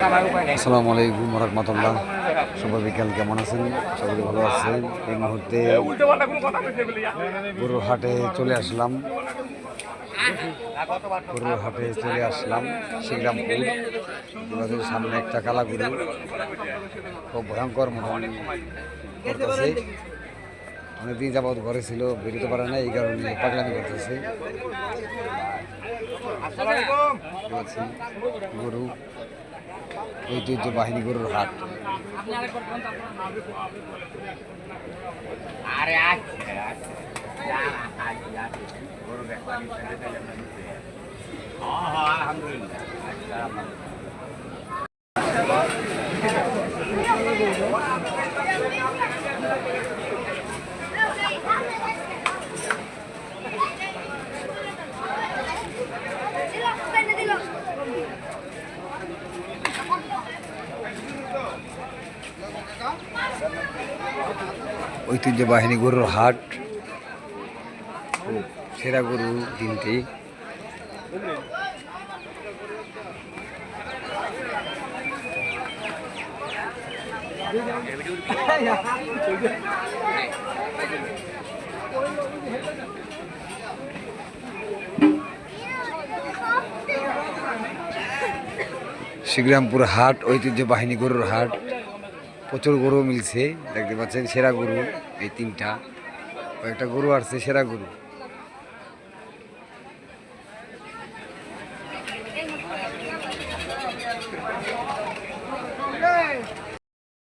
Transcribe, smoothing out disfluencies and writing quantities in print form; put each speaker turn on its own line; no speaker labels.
আসসালামু আলাইকুম রহমতুল্লাহ। শুভ বিকাল, কেমন আছেন? সকলে ভালো আছেন? এই মুহূর্তে গরুর হাটে চলে আসলাম। শ্রীরামপুর আমাদের সামনে একটা কালা গরু খুব ভয়ঙ্কর মতন করতেছে। অনেকদিন যাবৎ ঘরে ছিল, বেরোতে পারে না, এই কারণে পাগলামি করতেছে। গরু ঐতিহ্যবাহী গরুর হাট। ঐতিহ্যবাহী গরুর হাট, সেরা গরু তিনটি। শ্রীরামপুর হাট ঐতিহ্যবাহী গরুর হাট। প্রচুর গরু মিলছে, দেখতে পাচ্ছেন। সেরা গরু এই তিনটা, কয়েকটা গরু আসছে সেরা গরু।